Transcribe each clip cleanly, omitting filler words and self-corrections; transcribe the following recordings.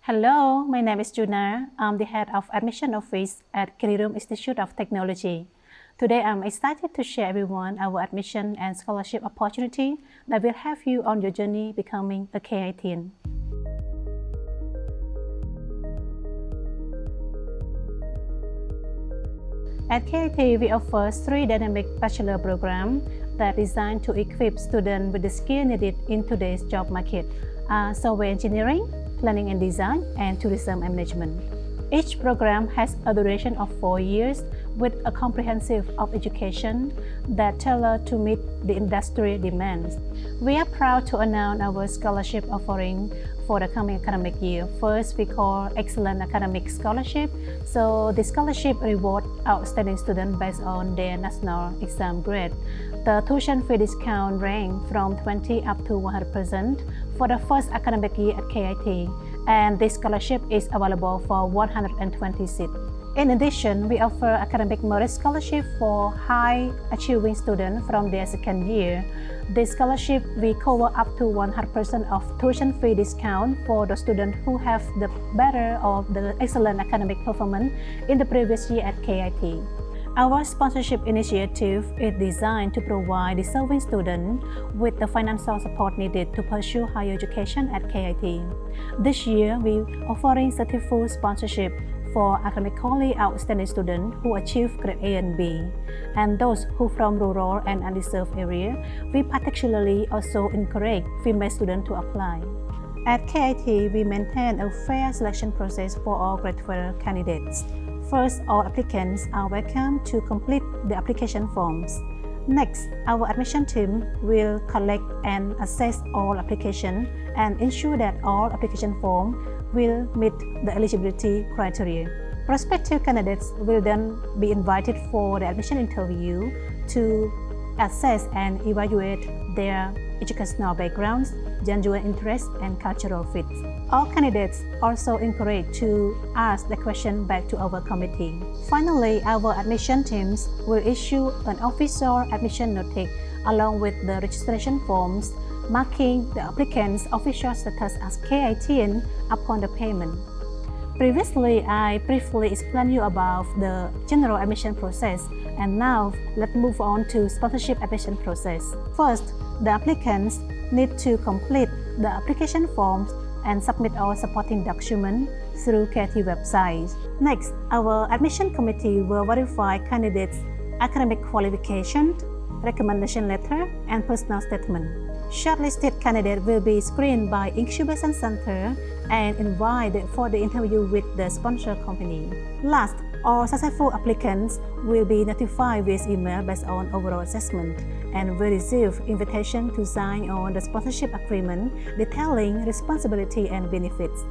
Hello, my name is Chouna. I'm the head of admission office at Kirirom Institute of Technology. Today, I'm excited to share everyone our admission and scholarship opportunity that will help you on your journey becoming a K-18. At KIT, we offer 3 dynamic bachelor programs that are designed to equip students with the skills needed in today's job market: software engineering, planning and design, and tourism and management. Each program has a duration of 4 years with a comprehensive of education that tailored to meet the industry demands. We are proud to announce our scholarship offering for the coming academic year. First, we call Excellent Academic Scholarship. So the scholarship reward outstanding students based on their national exam grade. The tuition fee discount range from 20 up to 100% for the first academic year at KIT, and this scholarship is available for 120 seats. In addition, we offer academic merit scholarship for high-achieving students from their second year. This scholarship will cover up to 100% of tuition fee discount for the students who have the better or the excellent academic performance in the previous year at KIT. Our sponsorship initiative is designed to provide deserving students with the financial support needed to pursue higher education at KIT. This year, we are offering certificate sponsorship for academically outstanding students who achieve grade A and B, and those who from rural and undeserved areas. We particularly also encourage female students to apply. At KIT, we maintain a fair selection process for all grade 12 candidates. First, all applicants are welcome to complete the application forms. Next, our admission team will collect and assess all applications and ensure that all application forms will meet the eligibility criteria. Prospective candidates will then be invited for the admission interview to assess and evaluate their educational backgrounds, genuine interests, and cultural fit. All candidates also encouraged to ask the question back to our committee. Finally, our admission teams will issue an official admission notice along with the registration forms, marking the applicant's official status as K-18 upon the payment. Previously, I briefly explained you about the general admission process, and now let's move on to sponsorship admission process. First, the applicants need to complete the application forms and submit all supporting documents through KIT website. Next, our admission committee will verify candidates' academic qualifications, recommendation letter, and personal statement. Shortlisted candidates will be screened by incubation center and invited for the interview with the sponsor company. Last, all successful applicants will be notified via email based on overall assessment and will receive invitation to sign on the sponsorship agreement detailing responsibility and benefits.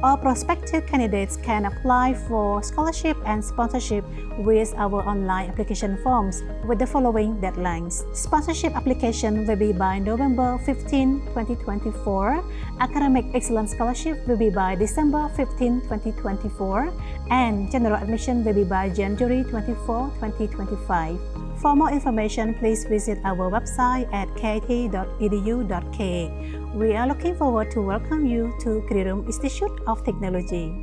All prospective candidates can apply for scholarship and sponsorship with our online application forms with the following deadlines. Sponsorship application will be by November 15, 2024. Academic Excellence Scholarship will be by December 15, 2024. And general admission will be by January 24, 2025. For more information, please visit our website at kit.edu.kh. We are looking forward to welcome you to Kirirom Institute of Technology.